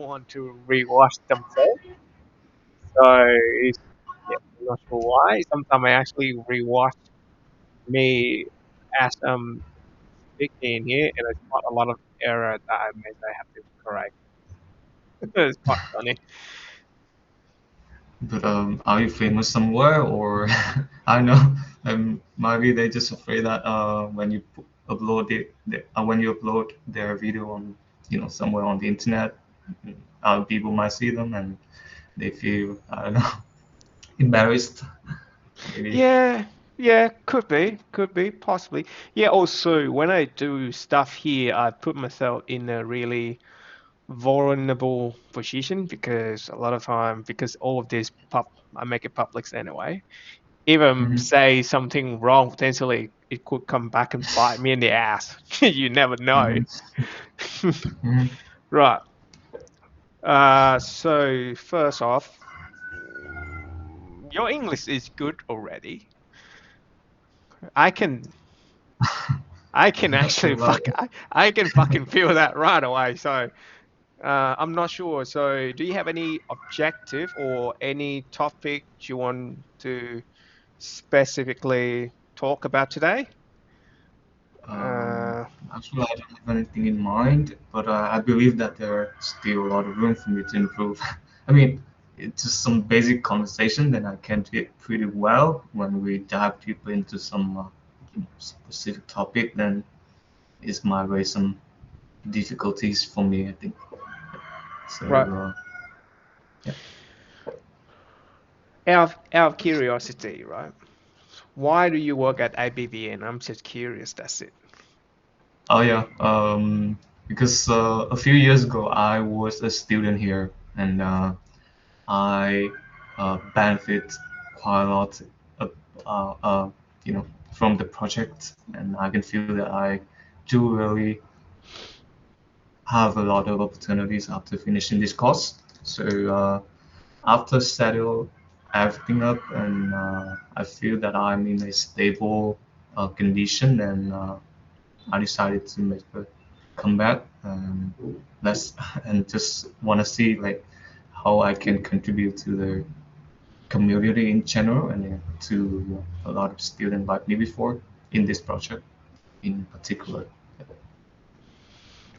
want to rewatch themselves. So it's, yeah, I'm not sure why. Sometimes I actually rewatch me as speaking here, and I spot a lot of error that I made. I have to correct. It's quite funny. But are you famous somewhere, or I don't know? Maybe they just afraid that when you upload when you upload their video on, somewhere on the internet, other people might see them and they feel, I don't know, embarrassed, maybe. Yeah, yeah, could be, possibly. Yeah, also when I do stuff here, I put myself in a really vulnerable position because a lot of time, because all of this I make it public anyway. Even Hmm. say something wrong, potentially it could come back and bite me in the ass. You never know. Hmm. Hmm. Right. So first off, your English is good already. I can I can actually Well, I can fucking feel that right away. So I'm not sure. So do you have any objective or any topic you want to specifically talk about today? um, Uh, actually, I don't have anything in mind, but I believe that there's still a lot of room for me to improve. I mean, it's just some basic conversation that I can do it pretty well. When we dive deeper into some specific topic, then it might raise some difficulties for me, I think. So, right. yeah. Out of curiosity, right? Why do you work at IBVN? I'm just curious. That's it. Oh yeah, because a few years ago I was a student here, and I benefit quite a lot, uh, uh, uh, from the project, and I can feel that I do really have a lot of opportunities after finishing this course. So after settle everything up, and I feel that I'm in a stable condition, and I decided to make a comeback, let's and just want to see like how I can contribute to the community in general, and to a lot of students like me before in this project in particular.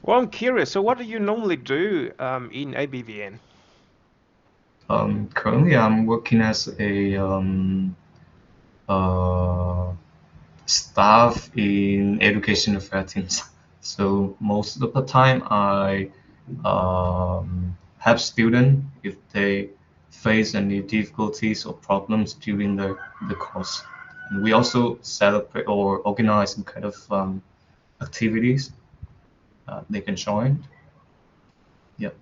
Well, I'm curious. So, what do you normally do in ABVN? Currently, I'm working as a uh, staff in education affairs teams. So most of the time, I help students if they face any difficulties or problems during the course. And we also celebrate or organize some kind of activities they can join. Yep.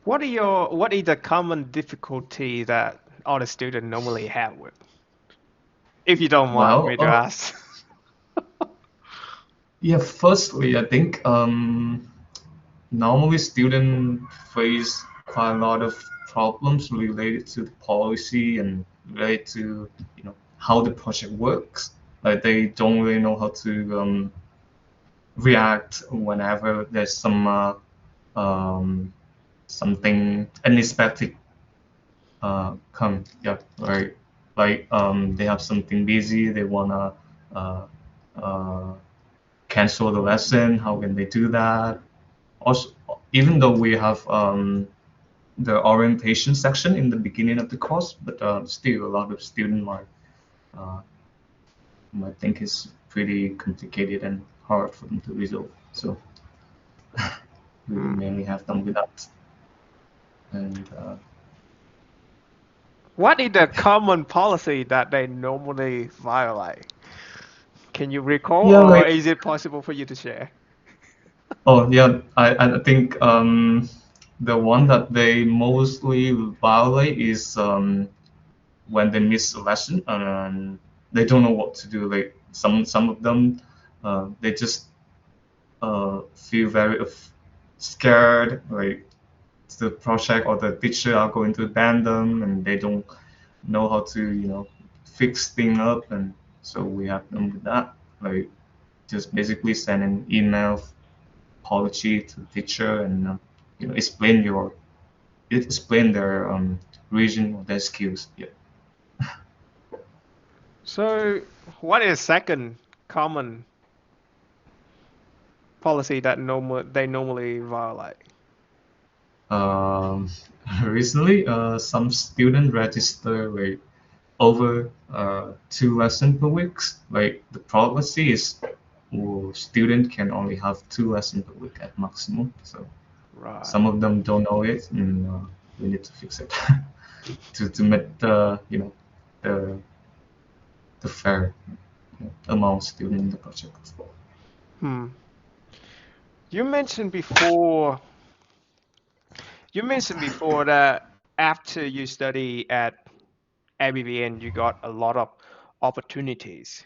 What is the common difficulty that all the students normally have with? If you don't mind Well, me to ask. yeah. Firstly, I think normally students face quite a lot of problems related to the policy and related to how the project works. Like they don't really know how to react whenever there's some um, something unexpected come. Yeah, right. Like they have something busy, they wanna uh, uh, cancel the lesson. How can they do that? Also, even though we have the orientation section in the beginning of the course, but still a lot of students uh, might think it's pretty complicated and hard for them to resolve. So we Hmm. mainly have them with that. And What is the common policy that they normally violate? Can you recall, yeah, or like is it possible for you to share? oh yeah, I think the one that they mostly violate is when they miss a lesson and they don't know what to do. Like some of them, they just feel very scared, like the project or the teacher are going to ban them, and they don't know how to fix things up. And So we help them with that. Like just basically send an email apology to the teacher and explain their reason or their skills. Yeah. So, what is second common policy that they normally violate? Um, Recently, some students register like over 2 lessons per week. Like the policy is, student can only have 2 lessons per week at maximum. So Right. some of them don't know it, and we need to fix it to make the the fair amount of students in the project. Hmm. You mentioned before. You mentioned before that after you study at ABBN, you got a lot of opportunities.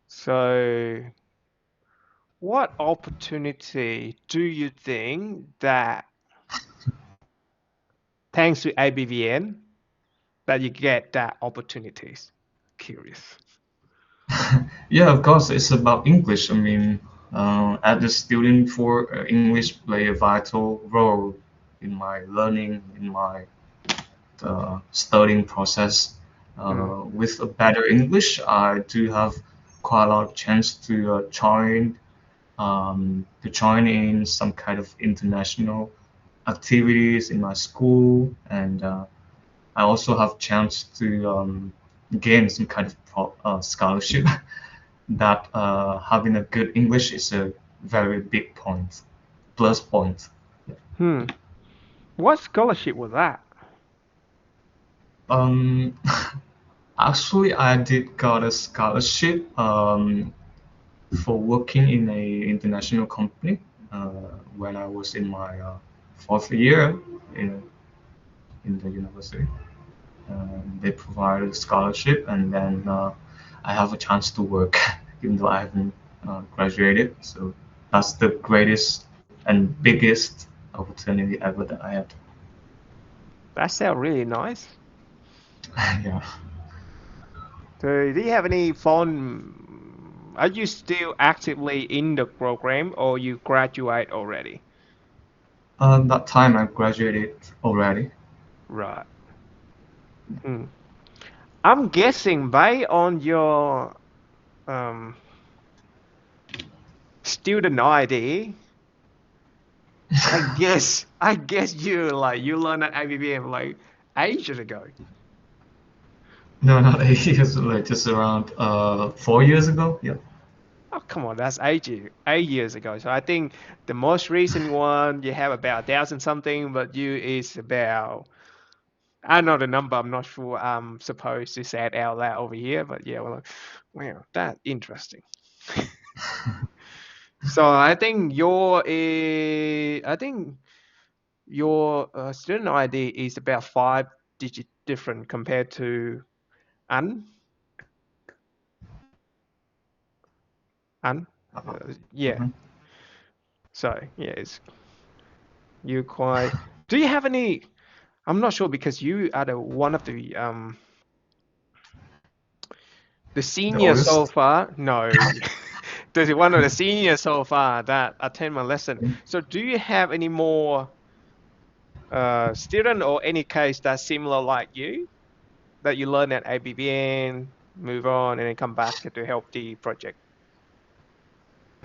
So, what opportunity do you think that thanks to ABVN that you get that opportunities? Curious. Yeah, of course, it's about English. I mean, as a student, for English play a vital role in my learning, in my studying process. Hmm. With a better English, I do have quite a lot of chance to join in some kind of international activities in my school, and I also have chance to gain some kind of scholarship. That having a good English is a very big point, plus point. Hmm. What scholarship was that? Um, Actually, I did got a scholarship for working in a international company uh, when I was in my fourth year in in the university. They provided a scholarship, and then I have a chance to work, even though I haven't graduated. So that's the greatest and biggest opportunity ever that I had. That sounds really nice. Yeah. So, do you have any fun? Are you still actively in the program or you graduate already? That time I graduated already. Right. Hmm. I'm guessing based on your um, student ID, I guess you learned at IBM like ages ago. No, not 8 years, like just around 4 years ago. Yeah. Oh, come on, that's 8 years ago. So I think the most recent one you have about 1,000 something, but you is about I know the number. I'm not sure I'm supposed to say it out loud over here, but yeah, well, wow, that's interesting. So I think your student ID is about 5 digit different compared to An. An. Yeah. Mhm. So yeah, it's you quite. Do you have any? I'm not sure because you are the one of the The senior so oldest. far. No, there's one of the seniors so far that attend my lesson. So do you have any more student or any case that's similar like you that you learn at ABBN, move on, and then come back to help the project?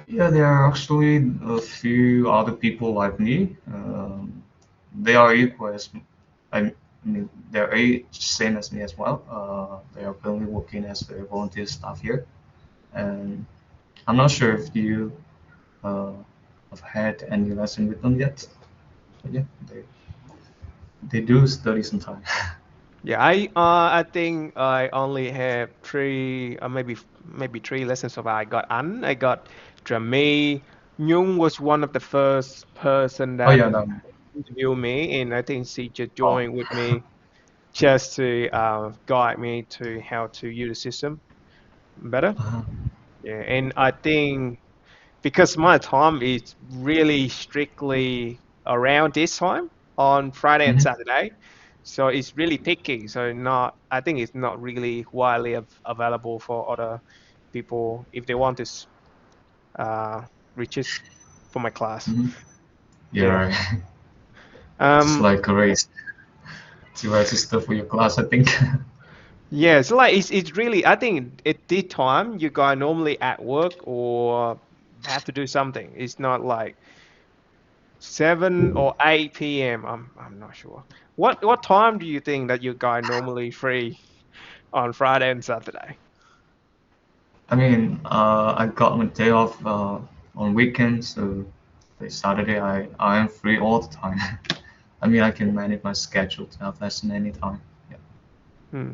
Yeah, there are actually a few other people like me. They are equal as I mean, they're age same as me as well. They are currently working as a volunteer staff here, and I'm not sure if you uh, have had any lesson with them yet. But yeah, they do study sometimes. Yeah, I think I only have three, maybe three lessons so far. I got An, I got Drami. Nhung was one of the first person Oh that yeah, no. interviewed me, and I think she just Oh, joined with me just to guide me to how to use the system better. uh, Yeah, and I think because my time is really strictly around this time on Friday and mhm. Saturday. So it's really picky. So not, I think it's not really widely available for other people if they want to uh, reach for my class. Hmm. Yeah, Yeah. right. Just Um. like a race to register for your class, I think. Yeah. So like it's really, I think at this time you guys normally at work or have to do something. It's not like 7 or 8 p.m. I'm not sure. What time do you think that you guys normally free on Friday and Saturday? I mean, I got my day off on weekends, so like Saturday I am free all the time. I mean, I can manage my schedule to have lesson anytime. Yeah. Hmm.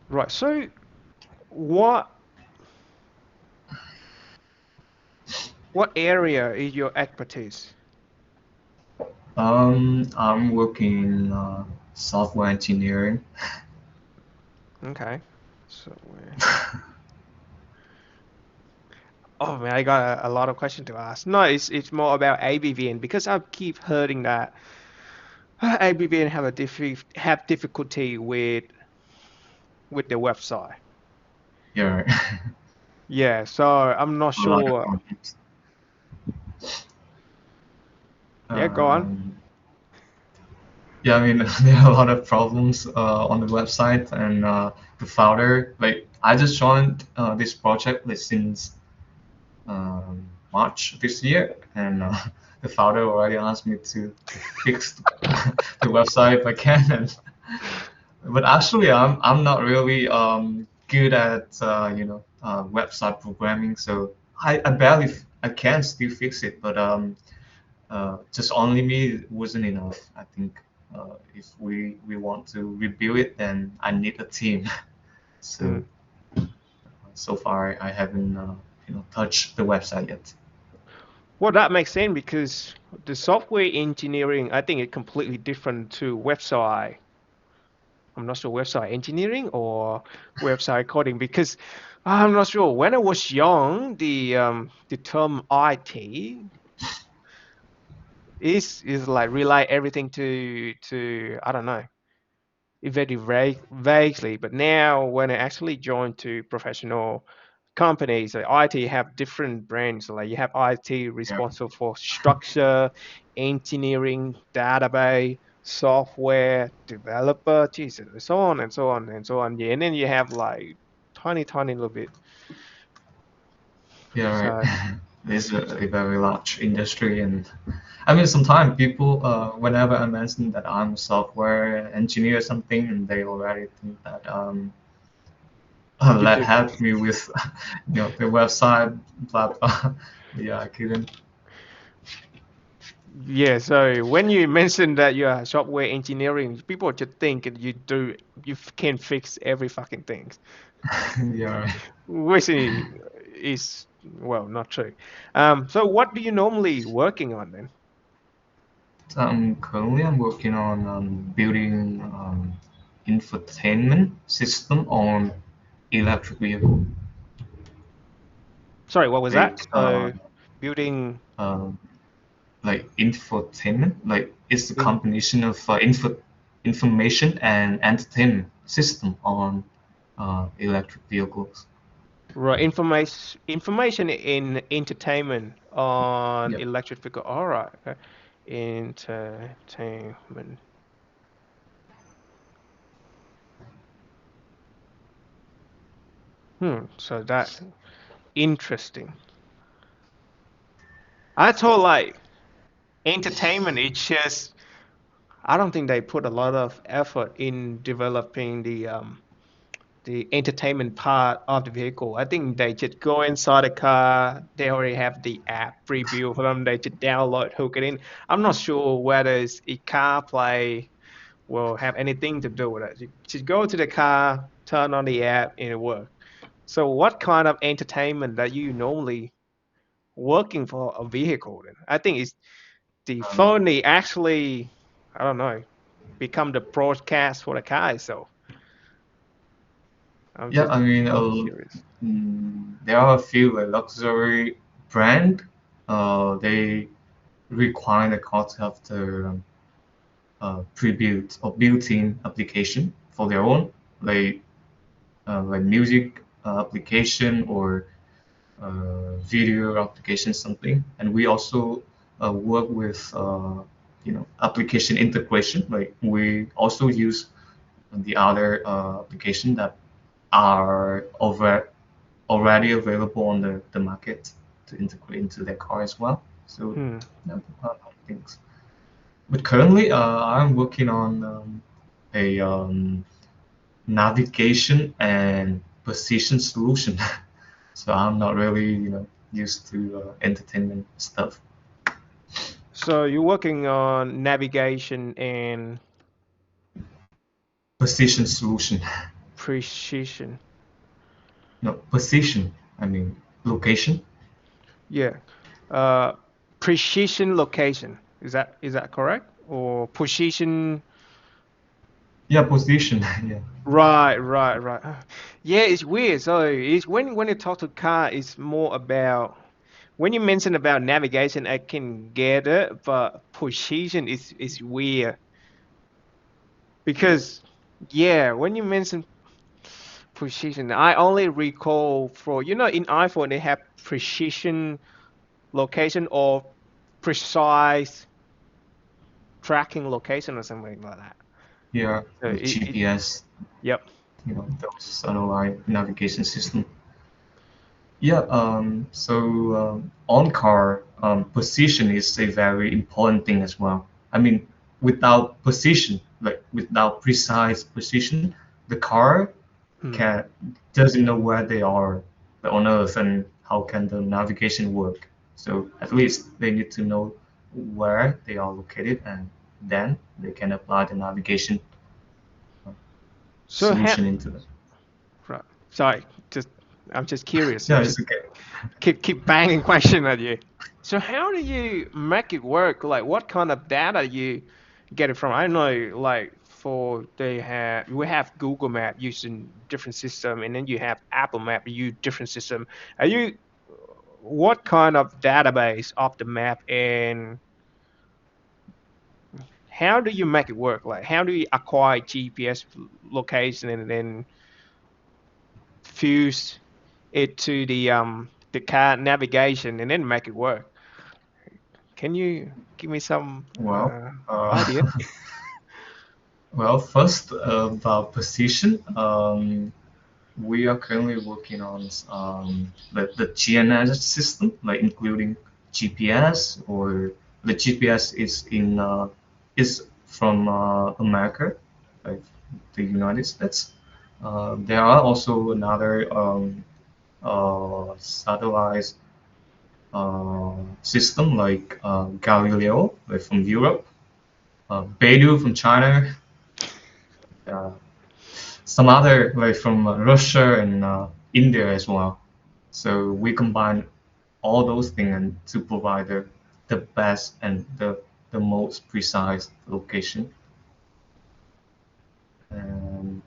Right. So what what area is your expertise? I'm working in software engineering. Okay. So oh man, I got a lot of questions to ask. No, it's more about ABVN because I keep hearing that ABVN have difficulty with the website. Yeah, right. Yeah, so I'm not A lot of sure. problems. Yeah, go on. Um, yeah, I mean, there are a lot of problems on the website and the founder. Like, I just joined this project like since March this year, and the founder already asked me to fix the website if I can. And, but actually, I'm not really good at website programming, so I can still fix it, but just only me wasn't enough. I think if we want to rebuild it, then I need a team. Hmm. So so far I haven't touched the website yet. Well, that makes sense because the software engineering, I think, is completely different to website. I'm not sure website engineering or website coding because I'm not sure. When I was young, the term IT is like rely everything to I don't know, very vaguely. But now when I actually joined to professional companies, like IT have different brands. Like you have IT Yeah, responsible for structure, engineering, database, software, developer, Jesus, and so on and so on and so on. Yeah, and then you have like tiny little bit. yeah, right. So It's a very large industry, and I mean, sometimes people, whenever I mention that I'm a software engineer or something, and they already think that you let do. help me with, the website, blah blah. Yeah, I couldn't. Yeah, so when you mention that you are software engineering, people just think that can fix every fucking thing, Yeah, right. which is well not true. So what do you normally working on then? Currently I'm working on building infotainment system on electric vehicle. Sorry, what was that? Like So building um, like infotainment, like it's a in combination of information and entertainment system on electric vehicles. right, information in entertainment on Yep. electric vehicle. All right, okay. Entertainment. So that interesting. I thought like entertainment. It's just I don't think they put a lot of effort in developing the entertainment part of the vehicle. I think they just go inside the car. They already have the app pre-built for them. They just download, hook it in. I'm not sure whether it's a CarPlay will have anything to do with it. You just go to the car, turn on the app, and it works. So, what kind of entertainment that you normally working for a vehicle? Then I think it's the Um, phone. They actually, I don't know, become the broadcast for the car. So I'm yeah, just I mean, curious. there are a few like luxury brand. They require the car to have the pre-built or built-in application for their own, like music application or video application something. And we also work with application integration. Like we also use the other application that are already available on the market to integrate into their car as well. So Hmm. yeah, things. But currently, I'm working on a navigation and position solution. So I'm not really, used to entertainment stuff. So you're working on navigation and Position solution. precision. No, position. I mean, location. Yeah. Uh, Precision location. Is that correct? Or position? Yeah, position. Yeah. Right, right, right. Yeah, it's weird. So it's when you talk to car, it's more about when you mention about navigation, I can get it, but position is weird because yeah, when you mention precision, I only recall for in iPhone they have precision location or precise tracking location or something like that. Yeah, So the GPS, yep. those satellite navigation system. Yeah, on car, position is a very important thing as well. I mean, without position, like without precise position, the car Hmm. can doesn't know where they are on Earth and how can the navigation work. So at least they need to know where they are located, and then they can apply the navigation uh, So how? solution into it. Right. Sorry, just I'm just curious. Yeah, it's okay. Keep banging question at you. So how do you make it work? Like what kind of data you get it from? I know like for we have Google Map using different system and then you have Apple Map use different system. Are you what kind of database of the map and how do you make it work? Like how do you acquire GPS location and then fuse it to the car navigation and then make it work? Can you give me some Well, idea? first about position. We are currently working on the GNS system, like including GPS or the GPS is from America, like the United States. There are also another satellite system like Galileo, like from Europe, Beidou from China, uh, some other like from Russia and India as well. So we combine all those things and to provide the best and the most precise location. And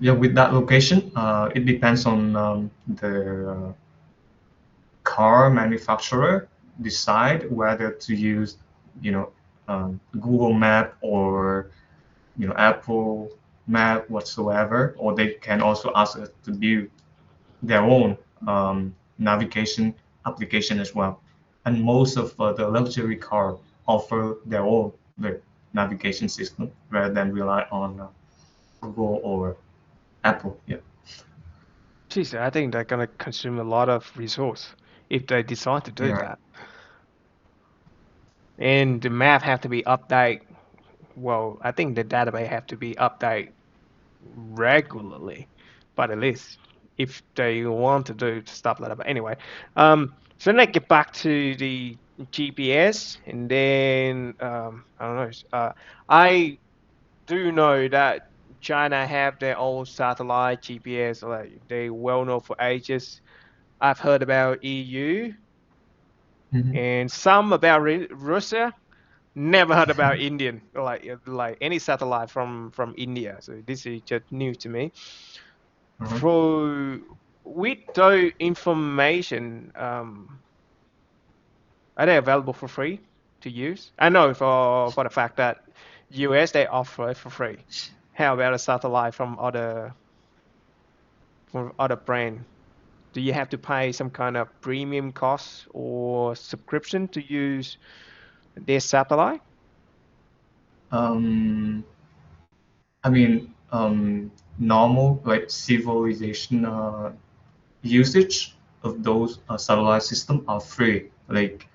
yeah, with that location, it depends on the car manufacturer decide whether to use, Google Map or Apple Map whatsoever, or they can also ask us to build their own navigation application as well. And most of the luxury car offer their own navigation system rather than rely on Google or Apple. Yeah, Geez, I think they're gonna consume a lot of resource if they decide to do yeah, that. And the map have to be updated. Well, I think the database have to be updated regularly, but at least if they want to do stuff like that. But anyway, so let's get back to the GPS, and then I don't know. I do know that China have their own satellite GPS, like they well known for ages. I've heard about EU hmm and some about Russia. Never heard about Indian, like any satellite from India. So this is just new to me. uh-huh. For with those information, are they available for free to use? I know for the fact that US they offer it for free. How about a satellite from other brand? Do you have to pay some kind of premium cost or subscription to use their satellite? Um, I mean, normal like civilization usage of those satellite system are free. Like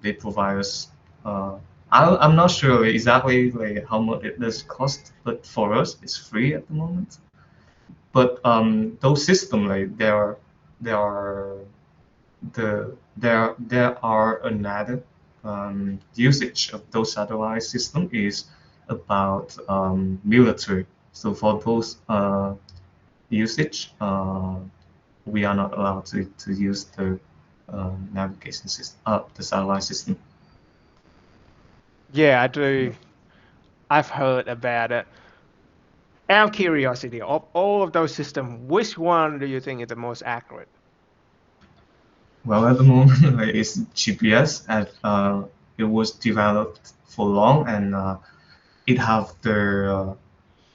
they provide us. Uh, I'm not sure exactly like how much it does cost, but for us it's free at the moment. But those system like there are there are another usage of those satellite system is about military. So for those usage, we are not allowed to use the navigation system, the satellite system. Yeah, I do. I've heard about it. Out of curiosity, of all of those systems, which one do you think is the most accurate? Well, at the moment, like, it's GPS, and it was developed for long, and it have the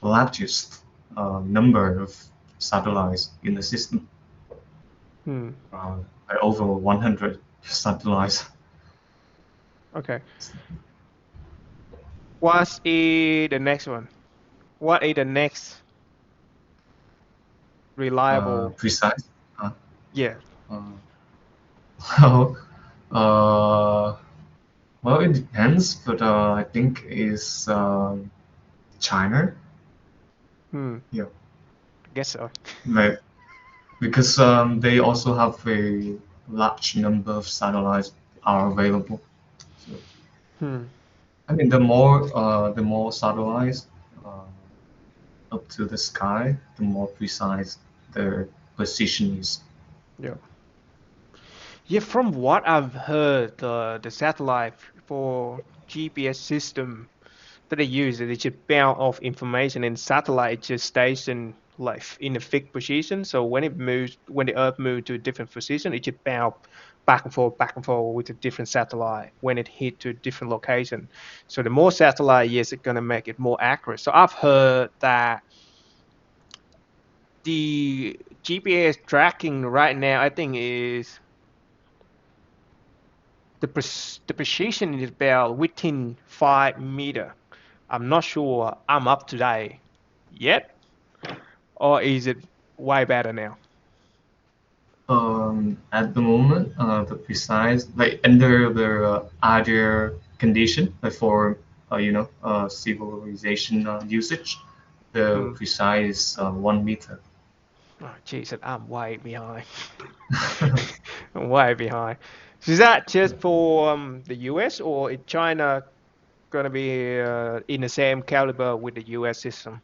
largest number of satellites in the system, Hmm. uh, like over 100 satellites. Okay. What's the next one? What is the next reliable? Precise. Uh, Yeah. uh, well, uh, well, it depends, but I think is China. Hmm. Yeah, I guess so. like, because they also have a large number of satellites are available. So Hmm. I mean, the more satellites uh, up to the sky, the more precise their position is. Yeah. Yeah. From what I've heard, the satellite for GPS system that they use, it just bounce off information, and satellite just station like in a fixed position. So when it moves, when the Earth moves to a different position, it just bounce back and forth with a different satellite when it hit to a different location. So the more satellite, yes, it's gonna make it more accurate. So I've heard that the GPS tracking right now, I think is the precision is about within 5 meter. I'm not sure I'm up to date yet, or is it way better now? At the moment, the precise like under the other condition, like for civilization usage, the Hmm. precise 1 meter. Oh, Jesus, I'm way behind. I'm way behind. So is that just for the US, or is China gonna be in the same caliber with the US system?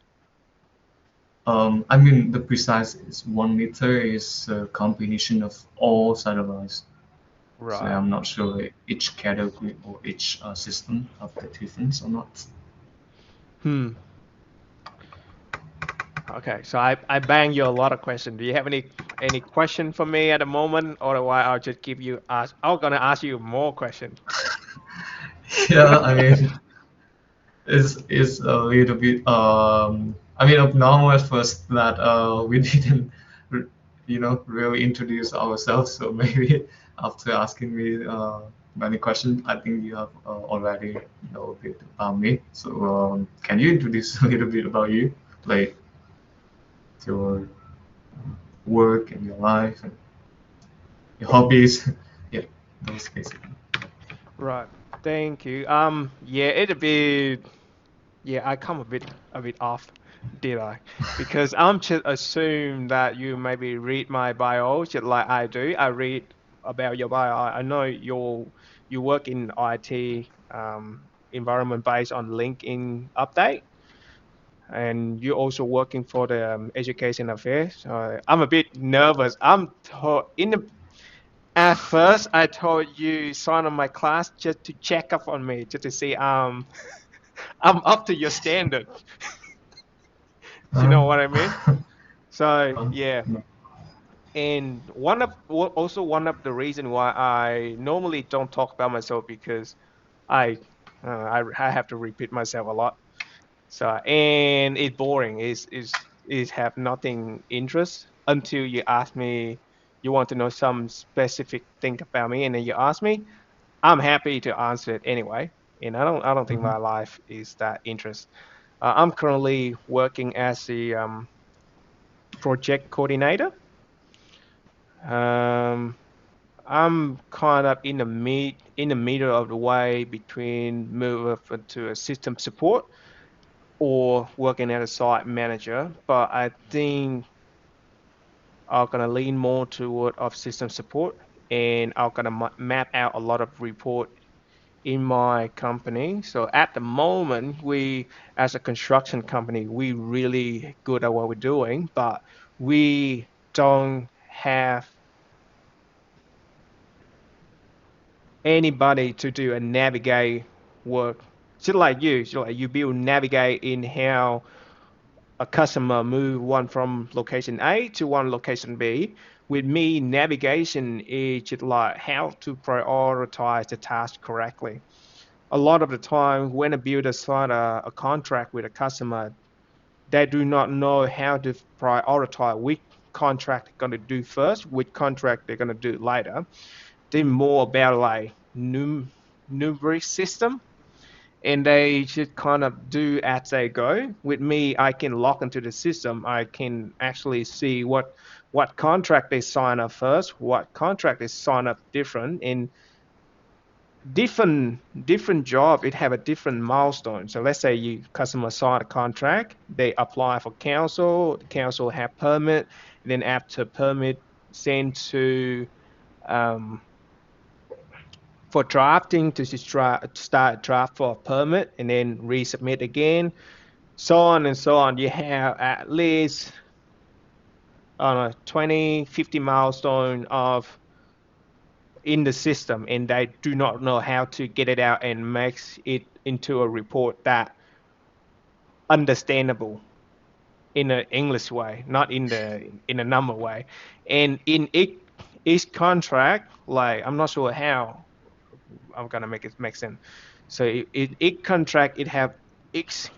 I mean, the precise is 1 meter is a combination of all satellites. So Right. I'm not sure each category or each system have the difference or not. Hmm. Okay. So I bang you a lot of questions. Do you have any question for me at the moment? Otherwise, I'll just give you ask. I'm gonna ask you more questions. Yeah, I mean, it's a little bit I mean abnormal at first that we didn't really introduce ourselves. So maybe after asking me many questions, I think you have already know a bit about me. So can you introduce a little bit about you, like your work and your life and your hobbies? Yeah, those basically. Right. Thank you. Yeah, it a bit. Yeah, I come a bit off, did I? Because I'm just assume that you maybe read my bio just like I do. I read about your bio. I know you work in IT environment based on LinkedIn update, and you're also working for the education affairs. So I'm a bit nervous. At first I told you sign on my class just to check up on me, just to see I'm up to your standard. You Uh, know what I mean? So uh, yeah, and also one of the reason why I normally don't talk about myself because I I have to repeat myself a lot. So and it's boring. Is have nothing interest until you ask me. You want to know some specific thing about me, and then you ask me. I'm happy to answer it anyway. And I don't think Mhm. my life is that interest. I'm currently working as a project coordinator. Um, I'm kind of in the middle of the way between move up to a system support or working as a site manager, but I think I'm gonna lean more toward of system support, and I'm gonna map out a lot of report in my company. So at the moment, we as a construction company, we really good at what we're doing, but we don't have anybody to do a navigate work. So like you build navigate in how a customer move one from location A to one location B. With me, navigation is just like how to prioritize the task correctly. A lot of the time, when a builder sign a contract with a customer, they do not know how to prioritize which contract they're going to do first, which contract they're going to do later. They're more about like numeric system, and they should kind of do as they go. With me, I can log into the system. I can actually see what contract they sign up first, what contract they sign up different, and different job it have a different milestone. So let's say you customer sign a contract, they apply for council, the council have permit, then after permit sent to um, for drafting to just start draft for a permit and then resubmit again, so on and so on. You have at least I don't know 20, 50 milestone of in the system, and they do not know how to get it out and makes it into a report that understandable in an English way, not in a number way. And in each contract, like I'm not sure how I'm gonna make it make sense. So each contract it have each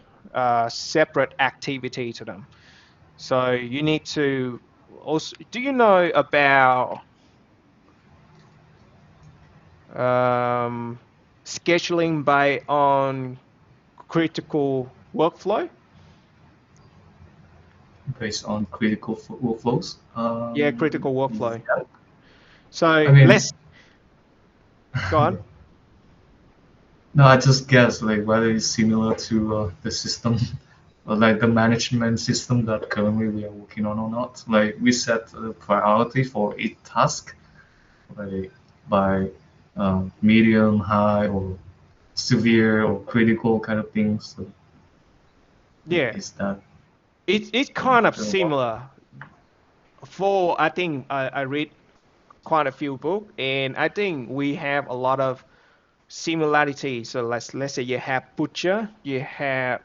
separate activity to them. So you need to also. Do you know about um, scheduling by on critical workflow? Based on critical workflows. Yeah, critical workflow. Yeah. I So mean, let's go on. no, I just guess like whether it's similar to the system, or like the management system that currently we are working on or not. Like we set a priority for each task, like by medium, high, or severe or critical kind of things. So Yeah, is that it's kind of the one? similar. For I think I read quite a few books, and I think we have a lot of similarity. So let's say you have butcher, you have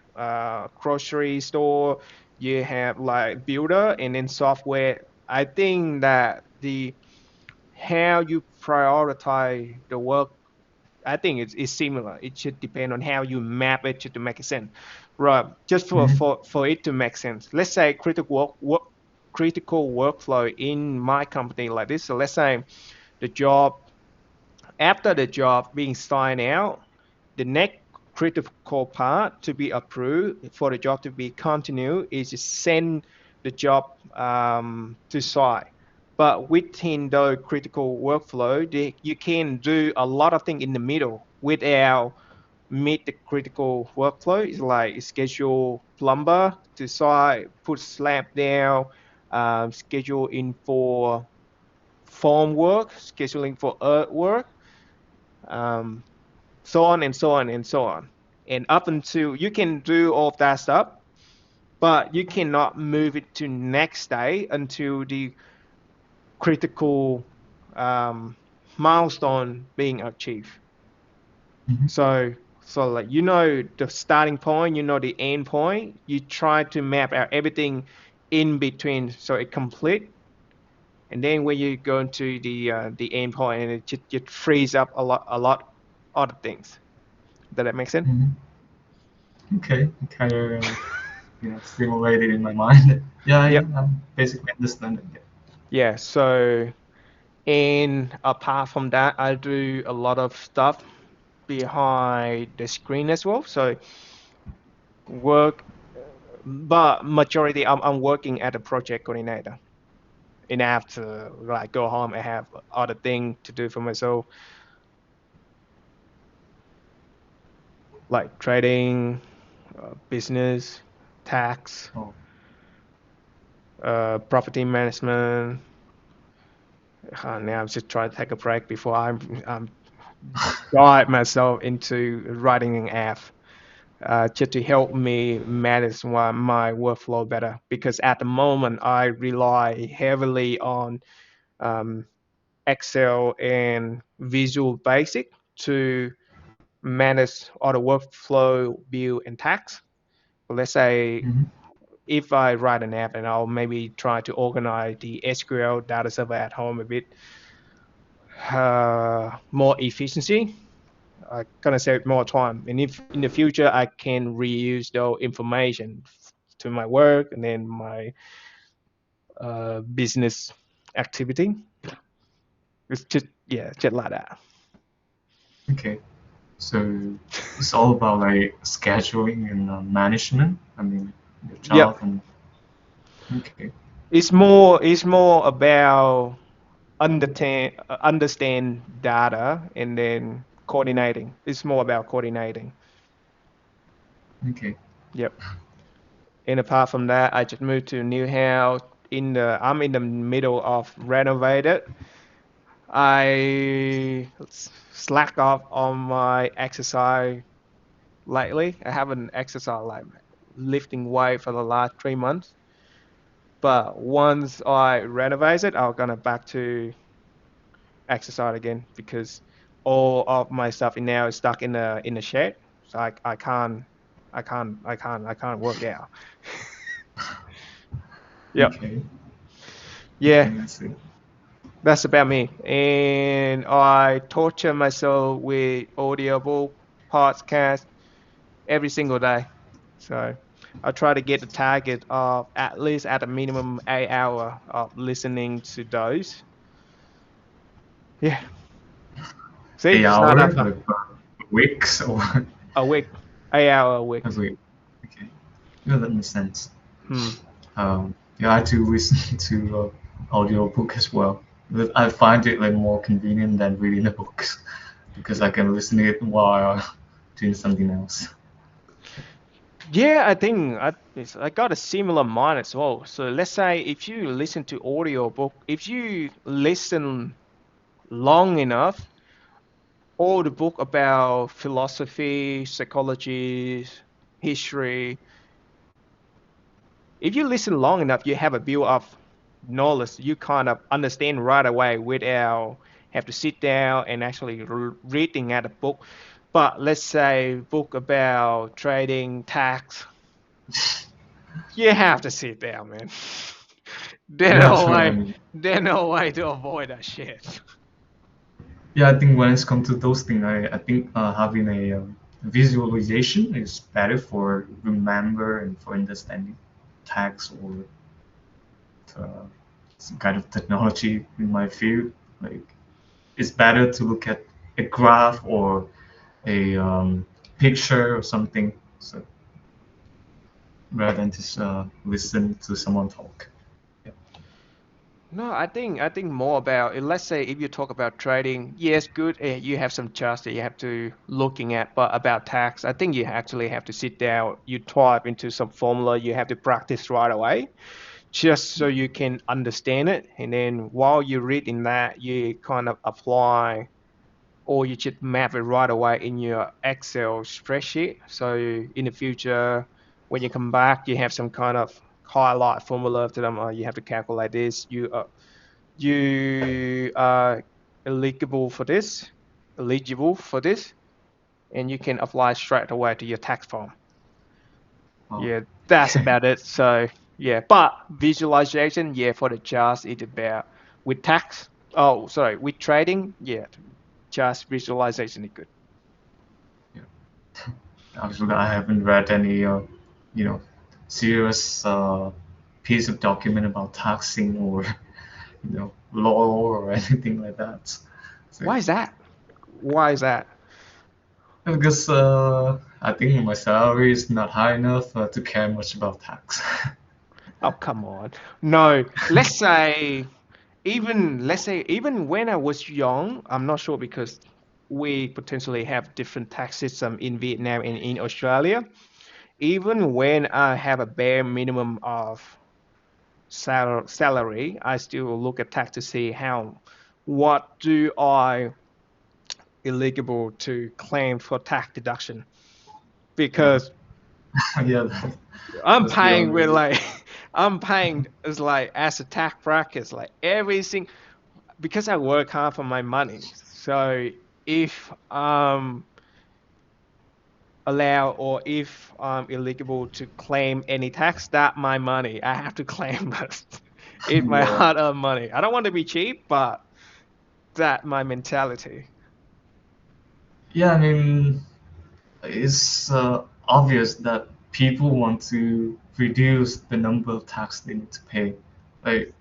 grocery store, you have like builder, and then software. I think that the how you prioritize the work, I think it's similar. It should depend on how you map it to make sense. Right. Just Mhm. for it to make sense. Let's say critical workflow in my company like this. So let's say the job after the job being signed out, the next critical part to be approved for the job to be continued is to send the job to site. But within the critical workflow, you can do a lot of things in the middle without meet the critical workflow. It's like schedule plumber to site, put slab down, schedule in for form work, scheduling for earth work, um, so on and so on and so on. And up until you can do all of that stuff, but you cannot move it to next day until the critical um, milestone being achieved. Mhm. So, so like you know the starting point, you know the end point. You try to map out everything in between so it complete. And then when you go into the end point, and it just frees up a lot other things. Does that make sense? Hmm. Okay, kind of stimulated in my mind. Yeah, yeah, Yep. I basically understand it. Yeah. So, and apart from that, I do a lot of stuff behind the screen as well. So work, but majority I'm working at a project coordinator. And I have to like go home and have other thing to do for myself, like trading, business, tax, Oh, property management. Now I'm just trying to take a break before I'm dive myself into writing an app, just to help me manage my workflow better. Because at the moment I rely heavily on um, Excel and Visual Basic to manage all the workflow, bill, and tax. Let's say hmm. if I write an app and I'll maybe try to organize the SQL data server at home a bit more efficiency, I gonna save more time. And if in the future I can reuse those information to my work and then my business activity, it's just yeah, just like that. Okay. So it's all about like scheduling and management. I mean, your Yep, job and okay, it's more about understand data and then coordinating. It's more about coordinating. okay. Yep. And apart from that, I just moved to a new house. I'm in the middle of renovated. I slack off on my exercise lately. I haven't exercised like lifting weight for the last 3 months. But once I renovate it, I'm gonna back to exercise again because all of my stuff in now is stuck in the shed. So I can't work out. Yep. Okay. Yeah, Okay, I see. that's about me. And I torture myself with audiobook, podcast every single day. So I try to get the target of at least at a minimum 8 hour of listening to those. Yeah. See, A it's not that hour, far. like weeks or A week, 8 hour a week. a week. Okay. Yeah, that makes sense. Hmm. Yeah, I do listen to audiobook as well. But I find it like more convenient than reading the books because I can listen to it while doing something else. Yeah, I think I got a similar mind as well. So let's say if you listen to audio book, if you listen long enough, all the book about philosophy, psychology, history, if you listen long enough, you have a build of knowledge. You kind of understand right away without have to sit down and actually reading at a book. But let's say book about trading, tax, you have to sit down, man. There's Yeah, no sure. I way. mean, There's no way to avoid that shit. yeah, I think when it's come to those things, I think having a visualization is better for remember and for understanding text or some kind of technology in my field. Like it's better to look at a graph or a picture or something, so rather than just listen to someone talk. Yeah. No, I think more about let's say if you talk about trading, yes, good. You have some charts that you have to looking at, but about tax, I think you actually have to sit down, you type into some formula, you have to practice right away, just so you can understand it, and then while you're reading that, you kind of apply or you should map it right away in your Excel spreadsheet. So in the future, when you come back, you have some kind of highlight formula to them. You have to calculate this. You are eligible for this, and you can apply straight away to your tax form. Oh, Yeah, that's okay. about it. So yeah, but visualization, yeah, for the charts, it's about with tax. Oh, sorry, with trading, yeah, just visualization is good. Yeah. Actually, I haven't read any, you know, serious piece of document about taxing or law or anything like that. So Why is that? Why is that? because I think my salary is not high enough to care much about tax. Oh, come on. No, let's say even when I was young, I'm not sure because we potentially have different tax system in Vietnam and in Australia. Even when I have a bare minimum of salary, I still look at tax to see how what do I eligible to claim for tax deduction Yeah, because yeah, I'm that's the paying with only. like I'm paying as like as a tax bracket like everything because I work hard for my money. So if allow or if I'm eligible to claim any tax, that my money. I have to claim it. It's my Yeah, hard-earned money. I don't want to be cheap, but that my mentality. yeah. I mean, it's obvious that people want to reduce the number of tax they need to pay. Like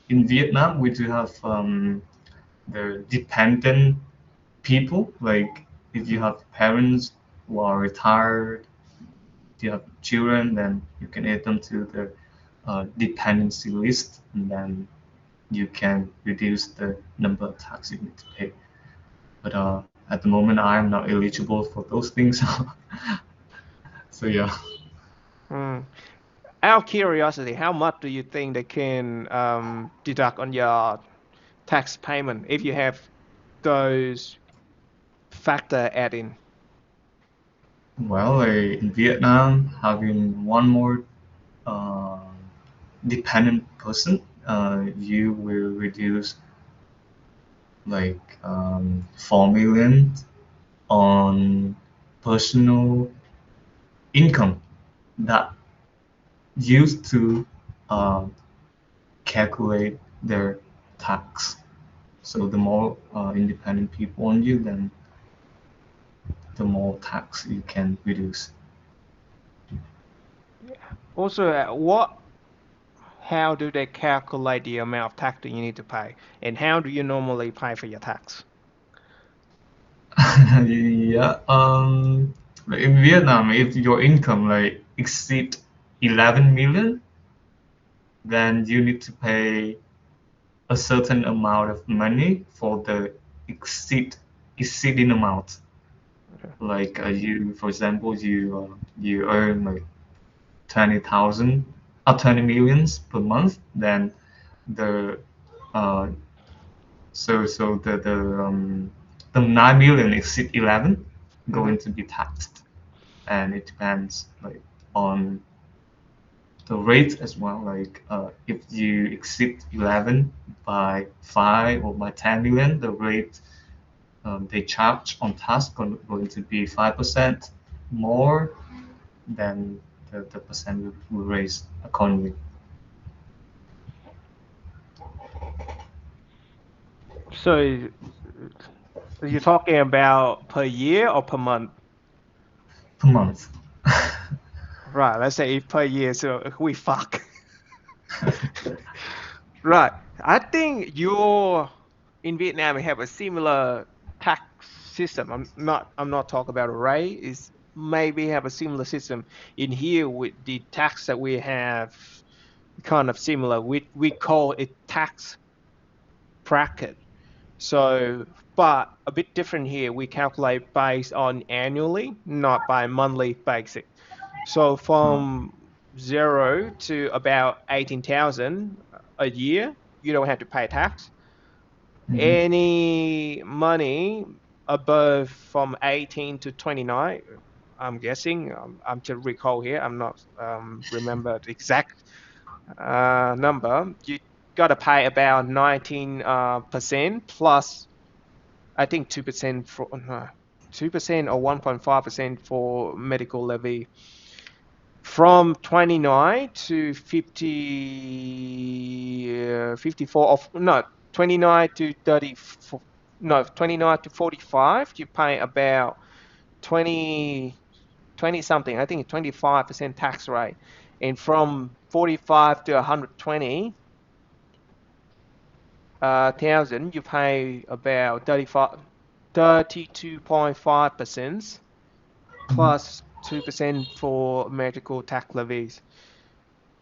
in Vietnam, we do have the dependent people. Like if you Mm. have parents who are retired, if you have children, then you can add them to the dependency list, and then you can reduce the number of tax you need to pay. But at the moment, I am not eligible for those things. So yeah. Mm. Out of curiosity, how much do you think they can deduct on your tax payment if you have those factor add in? Well, in Vietnam, having one more uh, dependent person, you will reduce like 4 million on personal income that used to uh, calculate their tax. So the more independent people on you, then the more tax you can reduce. Also, how do they calculate the amount of tax that you need to pay? And how do you normally pay for your tax? Yeah. Like in Vietnam, if your income like exceed 11 million, then you need to pay a certain amount of money for the exceeding amount. Okay. Like you, for example, you earn like 20,000 or 20 millions per month, then the uh, the 9 million exceed 11 Mm-hmm. going to be taxed, and it depends like on the rate as well. Like if you exceed 11 by 5 or by 10 million, the rate they charge on task going to be 5% more than the percent will raise accordingly. So you're talking about per year or per month? Per month. Right, let's say if per year, so we fuck. Right. I think you're in Vietnam we have a similar tax system. I'm not talking about a rate, is maybe have a similar system in here with the tax that we have kind of similar. We call it tax bracket. So, but a bit different here. We calculate based on annually, not by monthly basic. So Uh, from zero to about 18,000 a year, you don't have to pay tax. mhm. Any money above from 18 to 29, I'm guessing, I'm to recall here, I'm not remember the exact number. You got to pay about 19 percent plus I think 2% for 2% or 1.5% for medical levy from 29 to 50 54 of no 29 to 30 no 29 to 45 you pay about 20 20 something, I think 25% tax rate. And from 45 to 120 thousand, you pay about 32.5% Mhm. plus 2% for medical tax levies.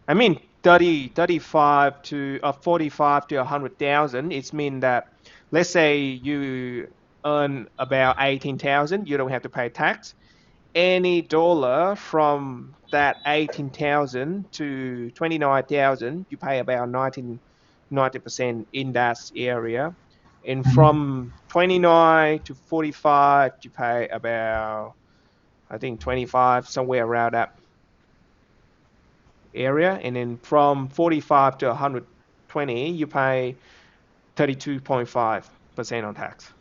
I mean, 35 to 45 to 100,000, it's mean that let's say you earn about 18,000, you don't have to pay tax. Any dollar from that 18,000 to 29,000, you pay about 90% in that area. And Mhm. from 29 to 45, you pay about, I think, 25, somewhere around that area. And then from 45 to 120, you pay 32.5% on tax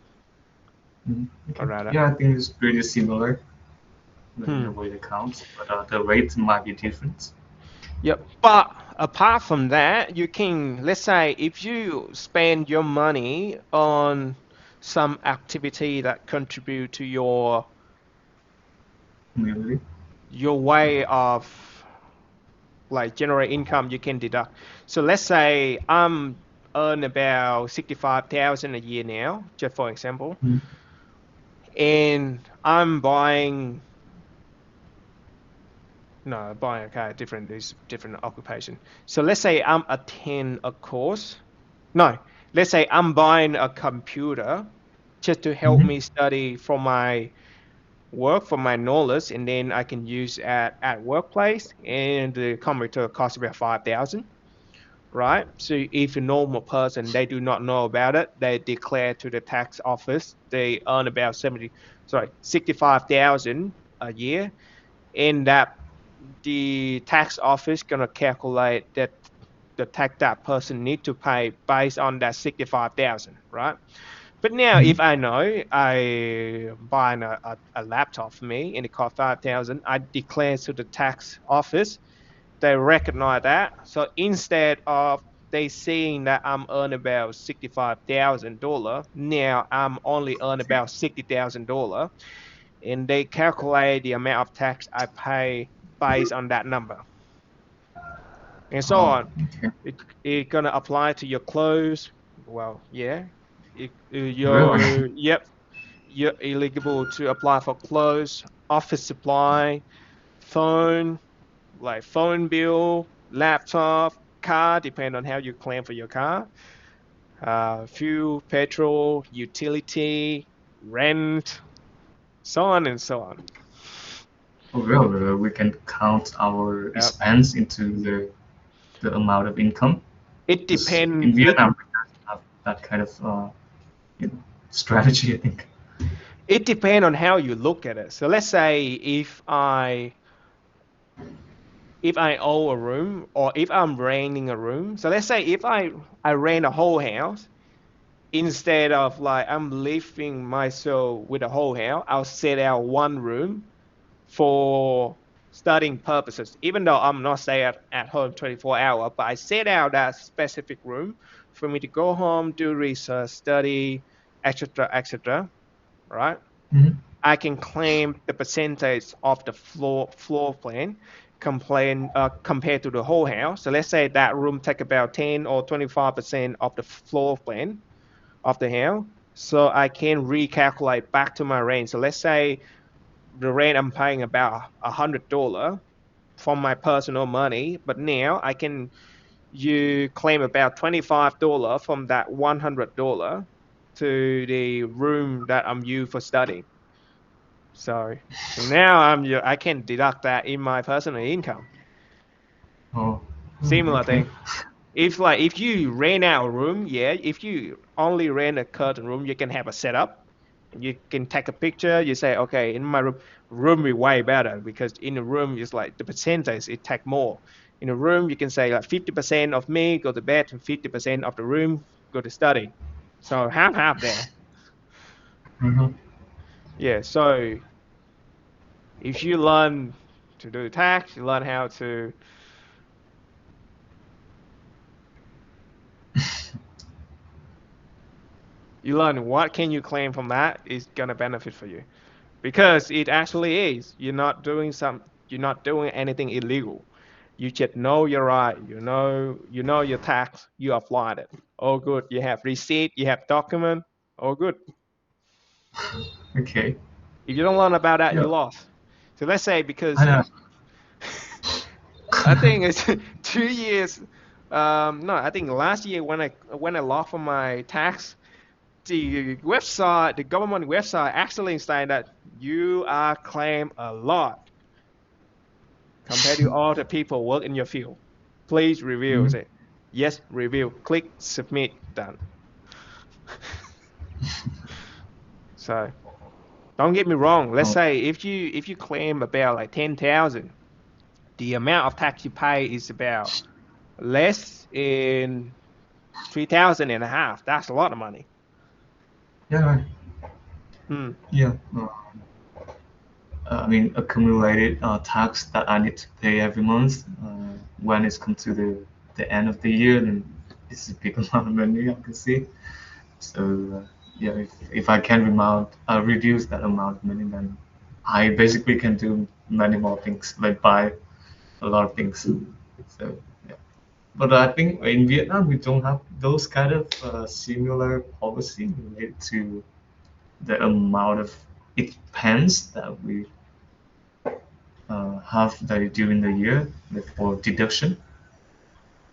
Okay. around that. Yeah, I think it's pretty similar in the Hmm. way they count, but the rate might be different. Yep. But apart from that, you can, let's say, if you spend your money on some activity that contribute to Really? your way of like generate income, you can deduct. So let's say I'm earn about 65,000 a year now, just for example, Mhm. and I'm buying no buying a car different is different occupation. So let's say I'm attend a course. No, let's say I'm buying a computer just to help Mhm. me study for my work, for my knowledge, and then I can use at workplace. And the computer costs about 5,000, right? So if a normal person they do not know about it, they declare to the tax office they earn about 65,000 a year, and that the tax office gonna calculate that the tax that person need to pay based on that 65,000, right? But now Mhm. if I know I buying a laptop for me and it costs 5,000, I declare to the tax office, they recognize that. So instead of they seeing that I'm earning about $65,000, now I'm only earn about $60,000, and they calculate the amount of tax I pay based on that number, and so Oh, on. okay. It gonna apply to your clothes. Well, yeah, Really? yep, you're eligible to apply for clothes, office supply, phone, like phone bill, laptop, car, depend on how you claim for your car, fuel, petrol, utility, rent, so on and so on. Oh, really? We can count our Uh, expense into the amount of income. it Because depend in it Vietnam, we don't have that kind of you know, strategy, I think. it depend on how you look at it. So let's say if I own a room or if I'm renting a room. So let's say if I rent a whole house, instead of like I'm living myself with a whole house, I'll set out one room for studying purposes. Even though I'm not stay at home 24 hours, but I set out that specific room for me to go home, do research, study, etc., etc. Right? Mhm. I can claim the percentage of the floor plan compared to the whole house. So let's say that room take about 10 or 25% of the floor plan of the house. So I can recalculate back to my rent. So let's say the rent I'm paying about $100 from my personal money, but now I can you claim about $25 from that $100 to the room that I'm used for studying. So now I can deduct that in my personal income. Oh, Similar okay. thing. If you rent out a room, yeah, if you only rent a curtain room, you can have a setup. And you can take a picture. You say, okay, in my room is way better because in the room it's like the percentage it take more. In a room, you can say like 50% of me go to bed and 50% of the room go to study. So half there. Mhm. Yeah. So if you learn to do tax, you learn how to you learn what can you claim from that is gonna benefit for you. because it actually is. You're not doing anything illegal. You just know your right. You know your tax. You applied it. All good. You have receipt. You have document. All good. Okay. If you don't learn about that, Yeah. you lost. So let's say I because know. I think it's 2 years. No, I think last year when I logged for my tax, the government website actually saying that you are claim a lot compared to all the people work in your field. Please review. Mhm. Say yes, review. Click submit. Done. So don't get me wrong. Let's Oh, say if you claim about like 10,000, the amount of tax you pay is about less in 3,000 and a half. That's a lot of money. yeah, right. Hmm. Yeah. I mean, accumulated tax that I need to pay every month when it's come to the end of the year, then it's a big amount of money I can see. So yeah, if I can reduce that amount of money, then I basically can do many more things, like buy a lot of things. So yeah, but I think in Vietnam we don't have those kind of similar policy related to the amount of expense that we have during the year for deduction.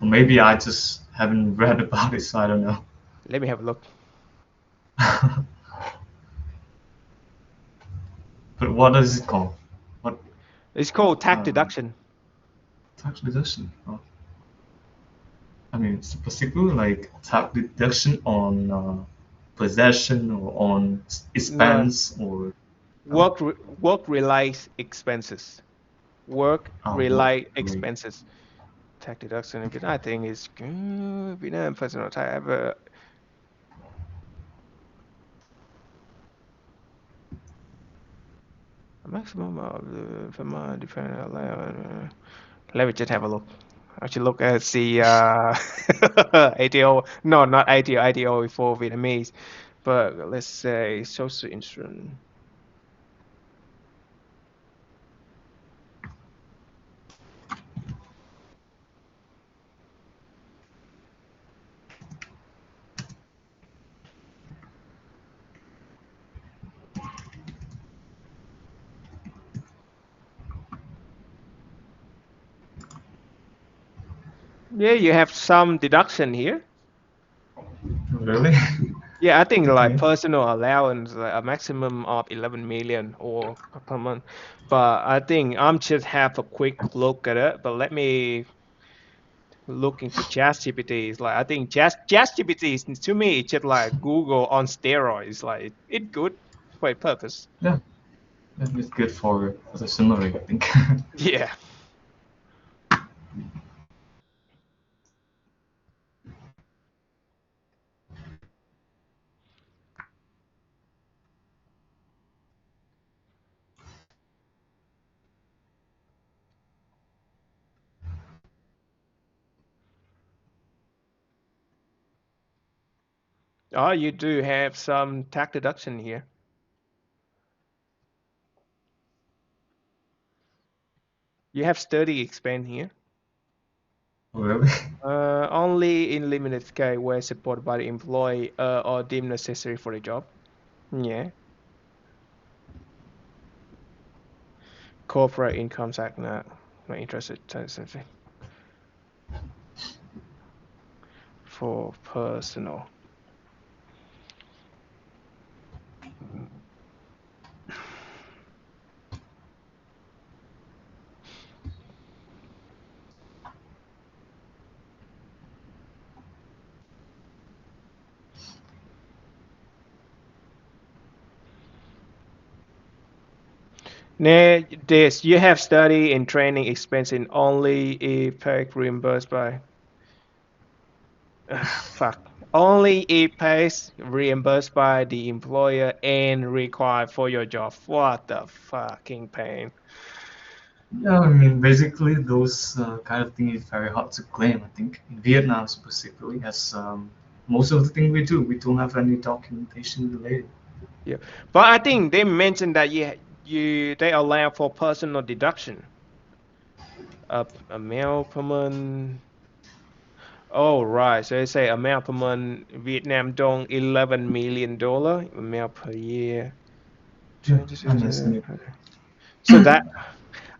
Or maybe I just haven't read about it, so I don't know. Let me have a look. But what is it called? What It's called tax um, deduction. tax deduction? Oh, I mean, specifically like tax deduction on possession or on No, expense or no? work related expenses. Work What related really? expenses. Tax deduction in Okay. Vietnam, I think is Vietnam personal tax have a maximum of the Vermont different allowance. Let me just have a look. I should look at the ATO. No, not ATO. ATO for Vietnamese, but let's say social insurance. Yeah, you have some deduction here. Really? Yeah, I think like Okay. personal allowance, like a maximum of 11 million or per month. But I think I'm just have a quick look at it. But let me looking for ChatGPT. It's like I think ChatGPT is to me it's just like Google on steroids. Like it good for a purpose. Yeah, that is good for the summary, I think. Yeah. Oh, you do have some tax deduction here. You have study expense here. Really? Only in limited case where supported by the employee or deemed necessary for the job. Yeah. Corporate income tax, not interested. For personal. This you have study and training expense in only if paid reimbursed by fuck. Only if pays reimbursed by the employer and required for your job. What the fucking pain. Yeah, I mean, basically, those kind of thing is very hard to claim. I think in Vietnam specifically, as most of the thing we do, we don't have any documentation related. Yeah, but I think they mentioned that they allow for personal deduction. Amount per month. Oh right, so they say amount per month. Vietnam dong $11 million amount per year. Yeah, 20, I'm listening. so that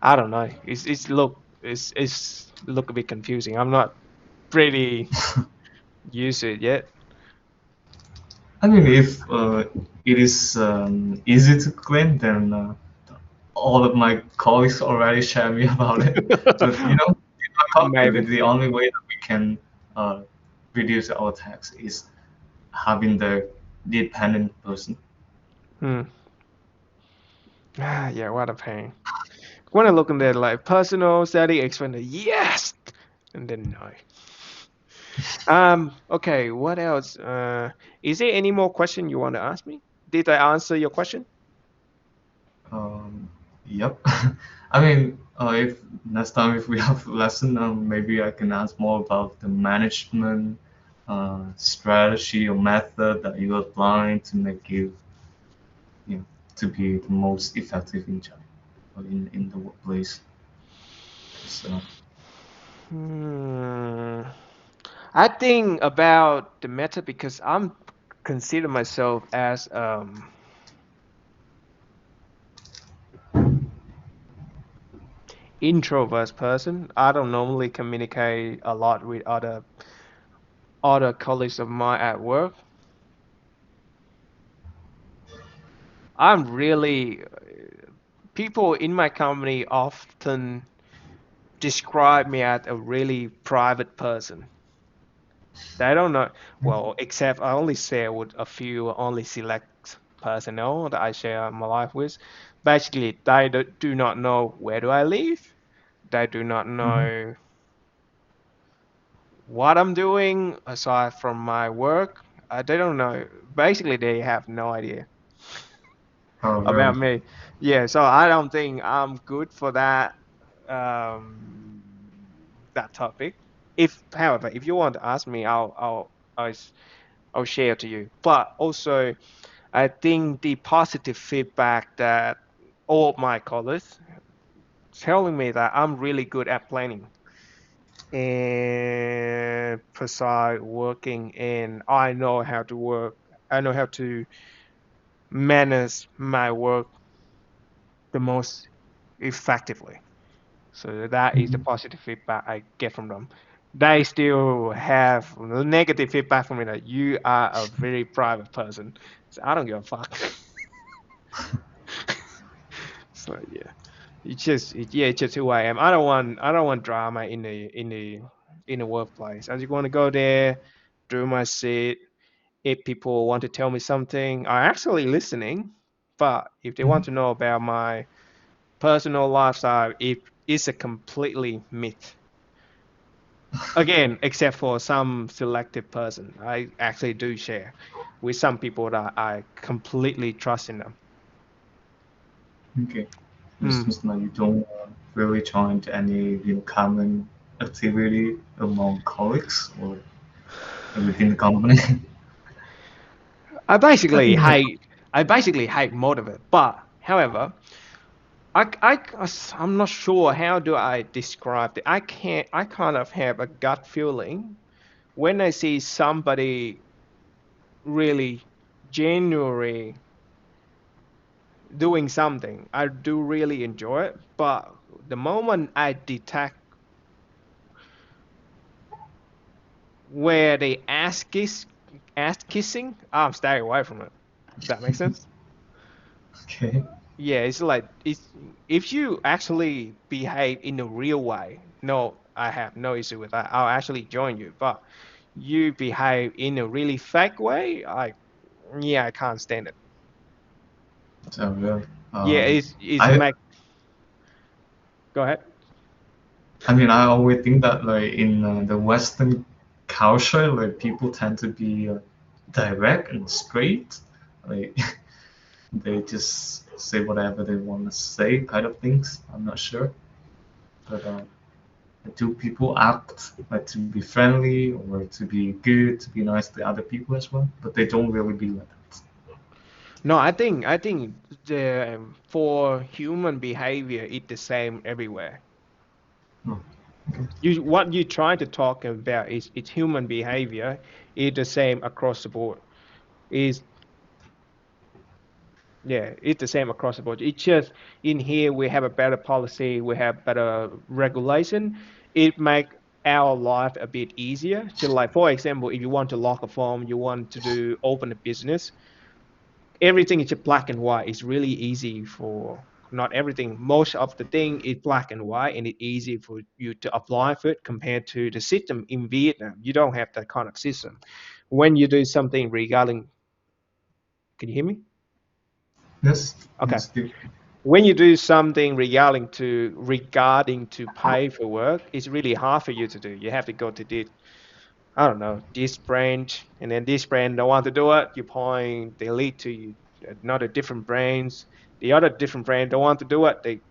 I don't know. It's look a bit confusing. I'm not pretty used to it yet. I mean, if it is easy to claim, then all of my colleagues already share me about it. But you know, in my company, Maybe. the only way that we can uh, reduce our tax is having the dependent person. Hmm. Ah, yeah, what a pain. When I look in there, like personal study expenditure, yes, and then no. Okay, what else? Is there any more question you want to ask me? Did I answer your question? Um, yep. I mean, if next time if we have a lesson, maybe I can ask more about the management strategy or method that you're applying to make you know, to be the most effective in job or in the workplace. So, Hmm. I think about the method because I'm consider myself as introvert person. I don't normally communicate a lot with other colleagues of mine at work. I'm really people in my company often describe me as a really private person. They don't know, well, except I only share with a few, only select personnel that I share my life with. Basically, they do not know where do I live. They do not mhm. know what I'm doing aside from my work. They don't know. Basically, they have no idea Oh, really? about me. Yeah, so I don't think I'm good for um, that topic. If, however, if you want to ask me, I'll share to you. But also, I think the positive feedback that all of my colleagues telling me that I'm really good at planning and precise working, and I know how to work. I know how to manage my work the most effectively. So that is the Mhm. positive feedback I get from them. They still have negative feedback from me that you are a very private person. So I don't give a fuck. So yeah, it's just who I am. I don't want drama in the workplace. I just want to go there, do my shit. If people want to tell me something, I'm actually listening. But if they want Mhm. to know about my personal lifestyle, it's a completely myth. Again, except for some selective person, I actually do share with some people that I completely trust in them. Okay. This Hmm. means that you don't really join any common activity among colleagues or within the company. I I basically think that hate I basically hate most of it. But however, I'm not sure how do I describe it. I kind of have a gut feeling when I see somebody really genuinely doing something. I do really enjoy it. But the moment I detect where they ass kissing, I'm staying away from it. That makes sense? okay. Yeah, it's like it's if you actually behave in a real way, no, I have no issue with that. I'll actually join you. But you behave in a really fake way, I can't stand it. So really, Yeah, um, it's I make go ahead. I mean I always think that like in the Western culture, like people tend to be direct and straight, like they just say whatever they want to say, kind of things. I'm not sure, but do people act like to be friendly or to be good, to be nice to other people as well? But they don't really be like that. No, I think the for human behavior it's the same everywhere. Oh, okay. You what you try to talk about is it's human behavior. It's the same across the board. Is Yeah, it's the same across the board. It's just in here we have a better policy, we have better regulation. It make our life a bit easier. So like for example, if you want to lock a phone, you want to do open a business, everything is just black and white. It's really easy for not everything. Most of the thing is black and white, and it's easy for you to apply for it compared to the system in Vietnam. You don't have that kind of system. When you do something regarding, can you hear me? Yes, Okay. yes, good. When you do something regarding to pay for work, it's really hard for you to do. You have to go to this, I don't know, this branch, and then this brand don't want to do it. You point, they lead to you another different brands. The other different brand don't want to do it. They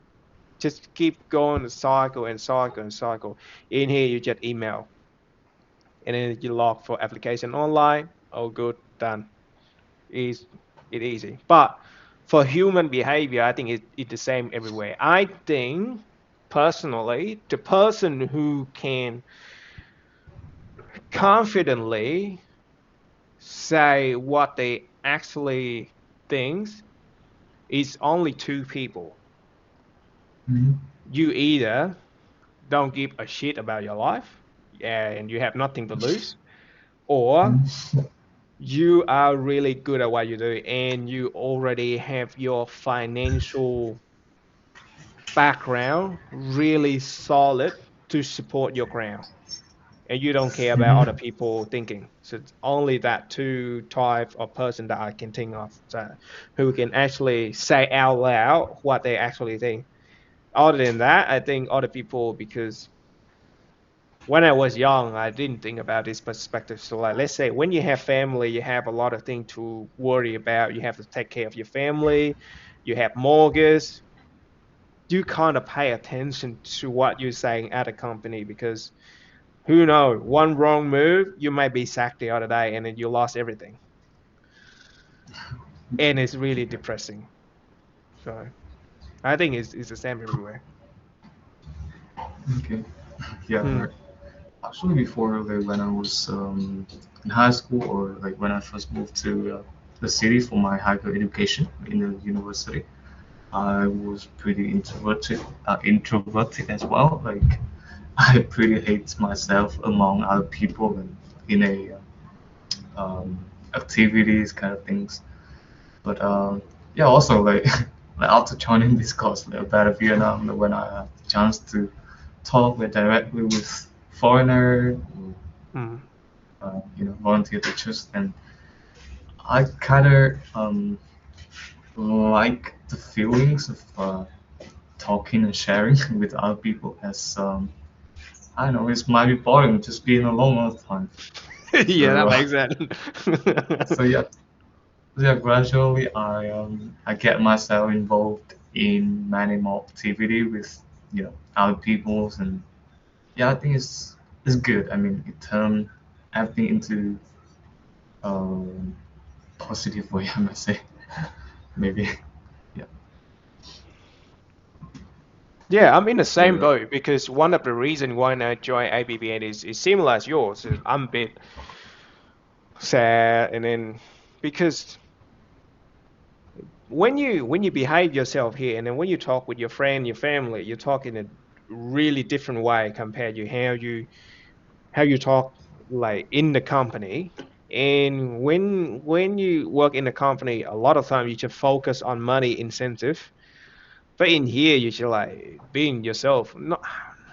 just keep going to cycle and cycle and cycle. In here, you just email, and then you log for application online. Oh, good, done. Is it easy? But for human behavior, I think it's the same everywhere. I think personally, the person who can confidently say what they actually thinks is only two people. Mhm, You either don't give a shit about your life, yeah, and you have nothing to lose, or mhm, you are really good at what you do and you already have your financial background really solid to support your ground, and you don't care about other mhm. people thinking. So it's only that two type of person that I can think of, so, who can actually say out loud what they actually think. Other than that, I think other people, because when I was young, I didn't think about this perspective. So like, let's say when you have family, you have a lot of things to worry about. You have to take care of your family, you have mortgage. You kind of pay attention to what you're saying at a company, because who knows, one wrong move, you might be sacked the other day and then you lost everything. And it's really depressing. So I think it's the same everywhere. Okay. Yeah, right. Hmm. Actually, before like when I was in high school or like when I first moved to the city for my higher education in the university, I was pretty introverted as well. Like I pretty hate myself among other people and in a activities kind of things. But yeah, also like like after joining this course like, about Vietnam, like, when I had the chance to talk with directly with foreigner, Hmm. volunteer teachers, and I kind of like the feelings of talking and sharing with other people as I don't know, it might be boring just being alone all the time. Yeah, that So makes sense. so yeah, yeah, gradually I get myself involved in many more activity with other peoples and yeah I think it's good. I mean it turned everything into um positive way I might say maybe yeah. Yeah, I'm in the So same boat, because one of the reasons why I joined ABBN is similar as yours. Is I'm a bit sad, and then because when you behave yourself here, and then when you talk with your friend, your family, you talk in a really different way compared to how you talk like in the company. And when you work in the company, a lot of time you just focus on money incentive. But in here, you should like being yourself. Not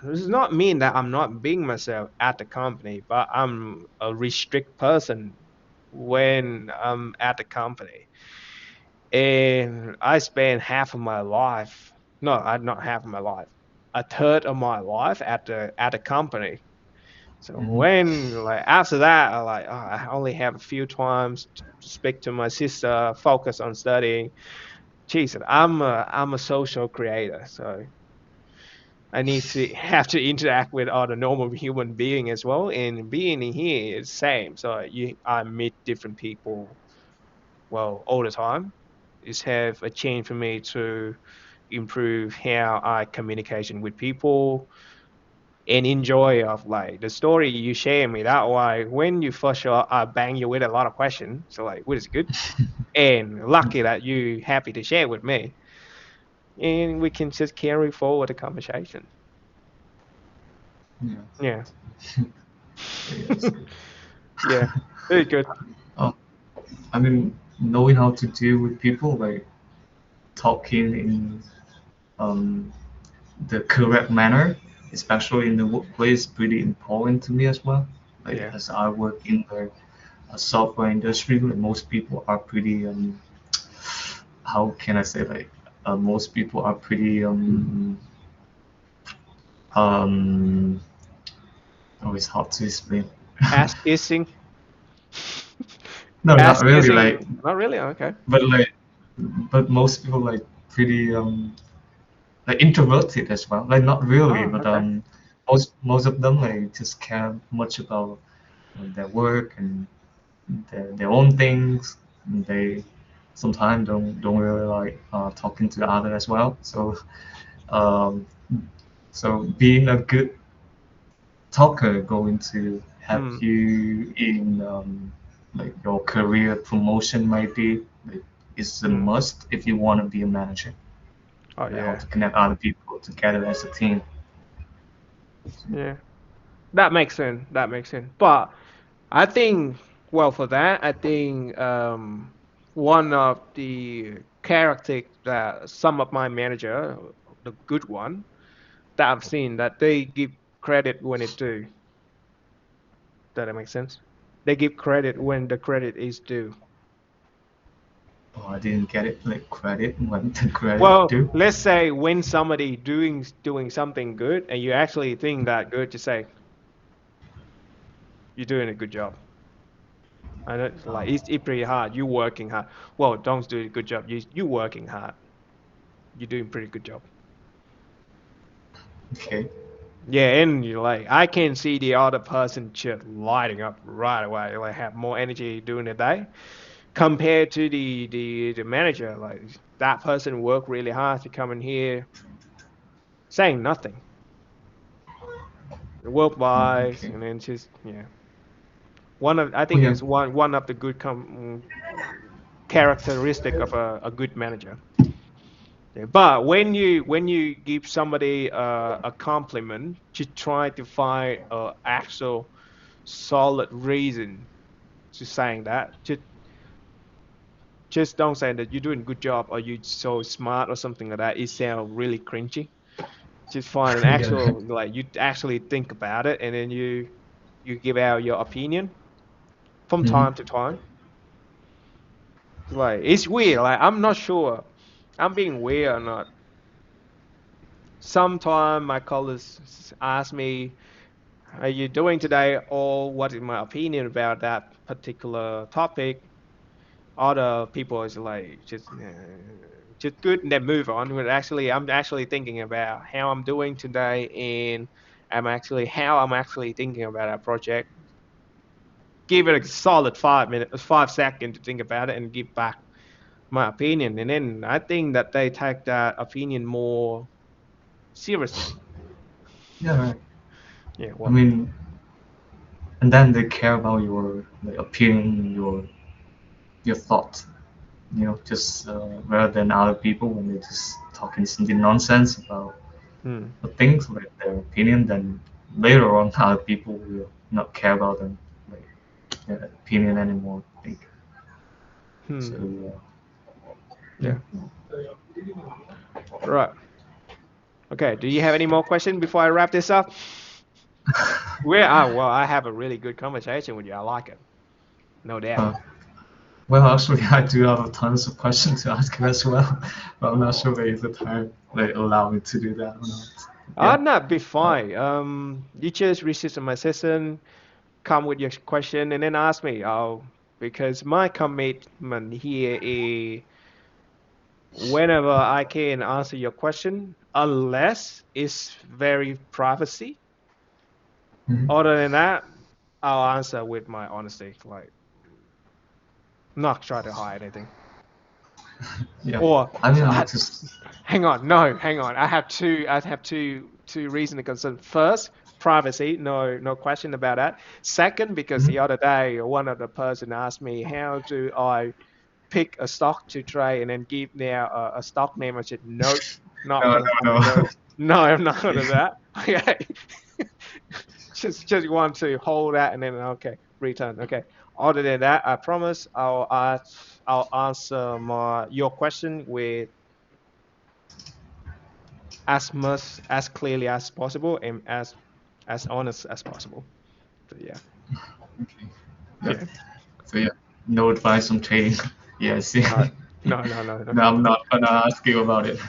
This does not mean that I'm not being myself at the company, but I'm a restrict person when I'm at the company. And I spend half of my life, no, not half of my life, a third of my life at the company. So hmm when like after that, I only have a few times to speak to my sister, focus on studying. Jesus, I'm a social creator, so I need to have to interact with other normal human being as well. And being in here is same. So I meet different people, well, all the time. is have a chance for me to improve how I communication with people and enjoy of like the story you share me that way. When you first show up, I bang you with a lot of questions, so like which is good and lucky that you happy to share with me, and we can just carry forward the conversation. Yeah. Yeah. Yeah, that's good. Yeah, very good. Um, I mean, knowing how to deal with people, like talking in um, the correct manner, especially in the workplace, is pretty important to me as well. Like Yeah. as I work in the software industry, like most people are pretty how can I say, like most people are pretty um oh, it's hard to explain. Ass kissing. No, not Ass really. kissing. Like, Not really. Okay. but like, but most people like pretty like introverted as well. Like not really, Oh, but okay. most of them like just care much about their work and their own things. And they sometimes don't really like talking to the other as well. Um, so being a good talker going to help Hmm. you in like your career promotion might be like, is a Hmm. must if you want to be a manager. Oh Like how yeah. to connect other people together as a team. Yeah. That makes sense. That makes sense. But I think, well, for that, I think one of the character that some of my manager, the good one that I've seen, that they give credit when it due. Does that make sense? They give credit when the credit is due. Oh, I didn't get it. Like credit, what the credit Well, do? let's say when somebody doing something good and you actually think that good, to say you're doing a good job. I know it's Oh, like it's pretty hard. You working hard. Well, don't do a good job. You working hard. You're doing pretty good job. okay. Yeah, and you like I can see the other person just lighting up right away. Like have more energy during the day compared to the manager. Like that person work really hard to come in here saying nothing. Work wise, Okay. and then just yeah. One of I Oh think yeah. it's one of the good characteristic of a good manager. Yeah, but when you give somebody a compliment, to try to find a actual solid reason to saying that. Just don't say that you're doing a good job or you're so smart or something like that. It sounds really cringy. Just find an Yeah. actual like you actually think about it and then you give out your opinion from Hmm. time to time. Like it's weird. Like I'm not sure I'm being weird or not. Sometimes my colleagues ask me, "Are you doing today?" or "What is my opinion about that particular topic?" Other people is like just good and then move on. But actually, I'm actually thinking about how I'm doing today, and I'm actually thinking about our project. Give it a solid 5 minutes, 5 seconds to think about it, and give back my opinion. And then I think that they take that opinion more seriously. Yeah. Right. Yeah. I What? mean, and then they care about your like, opinion, your thoughts. You know, just rather than other people when they're just talking something nonsense about Hmm. the things like their opinion, then later on other people will not care about them like their opinion anymore. I think so. Hmm. Yeah. Yeah. Right. Okay. Do you have any more questions before I wrap this up? Well, I have a really good conversation with you. I like it. No doubt. Uh, well, actually, I do have tons of questions to ask you as well, but I'm not sure if the time like allow me to do that or not. Yeah. I'd not be Uh, fine. You just register my session, come with your question, and then ask me. Oh, because my commitment here is whenever I can answer your question, unless it's very privacy. mhm. Other than that, I'll answer with my honesty, like not try to hide anything. Yeah. Or I mean, I, because hang on, no, hang on. I have two reasons to concern. First, privacy, no question about that. Second, because the other day one of the person asked me how do I pick a stock to trade and then give now a stock name. I said no, not no, gonna no, fucking do no. it. No, I'm not gonna do that. Okay, just want to hold that and then okay, return. Okay. Other than that, I promise I'll answer my your question with as much as clearly as possible and as honest as possible. So yeah, Okay. Yeah. yeah. So yeah, no advice on trading. Yeah, I see. No, no. No, I'm not gonna ask you about it.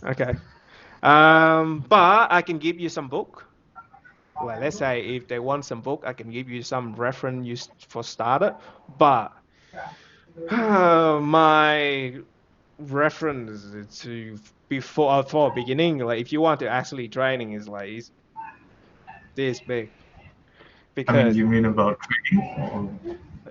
Okay. But I can give you some book. Like let's say if they want some book, I can give you some reference use for starter. But my reference to before for beginning, like if you want to actually training is like is this big I mean, because you mean about trading? Or,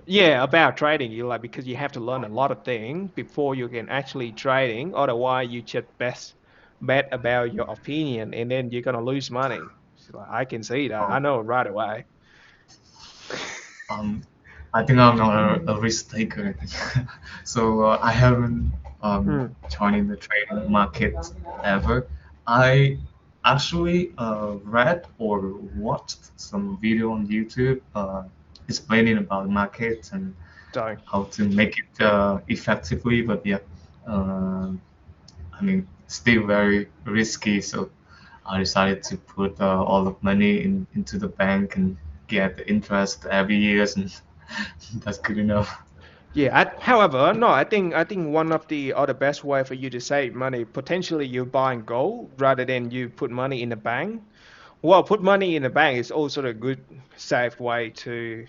yeah, about trading, you like because you have to learn a lot of things before you can actually trading. Otherwise, you just best bet about your opinion, and then you're gonna lose money. So, like, I can see that. I oh, know right away. um, I think I'm not a risk taker. So I haven't Hmm. joined the trading market ever. I actually read or watched some video on YouTube explaining about the market and So how to make it effectively. But yeah, uh, I mean, still very risky. So I decided to put all of money into the bank and get the interest every year, and that's good enough. yeah. However, no, I think one of the other best way for you to save money potentially you buying gold rather than you put money in the bank. Well, put money in the bank is also a good safe way to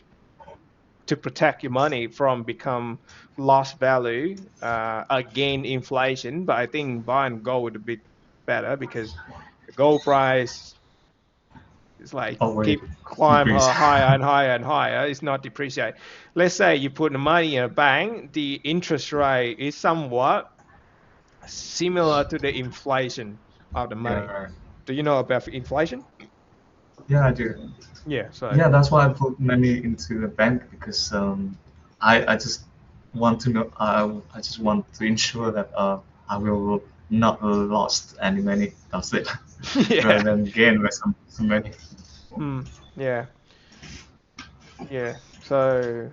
protect your money from become lost value again inflation. But I think buying gold a bit better because the gold price is like Always keep climb increase. higher and higher and higher. It's not depreciate. Let's say you put the money in a bank, the interest rate is somewhat similar to the inflation of the money. Yeah, Do you know about inflation? yeah, I do. Yeah. So Yeah, that's why I put money into the bank because I just want to know. I just want to ensure that I will not lost any money. That's it, rather yeah. than gain with some money. Hmm. Yeah. Yeah. So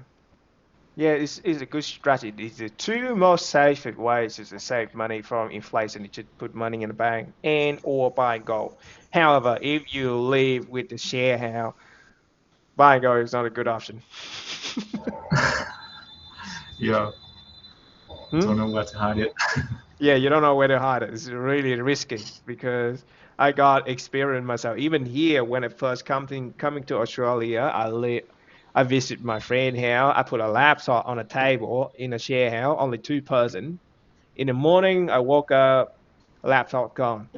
yeah, it's a good strategy. It's the two most safe ways is to save money from inflation. You should put money in the bank and or buy gold. However, if you live with the share house, buying gold is not a good option. Yeah, Hmm? don't know where to hide it. Yeah, you don't know where to hide it. It's really risky because I got experience myself. Even here, when I first coming to Australia, I visit my friend house. I put a laptop on a table in a share house, only two person. In the morning, I woke up, laptop gone.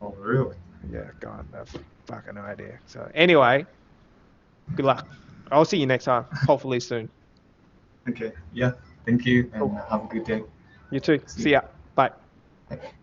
Oh, really? Yeah, gone. I've fucking no idea. So anyway, good luck. I'll see you next time. Hopefully soon. Okay. Yeah. Thank you, and Cool. have a good day. You too. See See you. ya. Bye. Bye.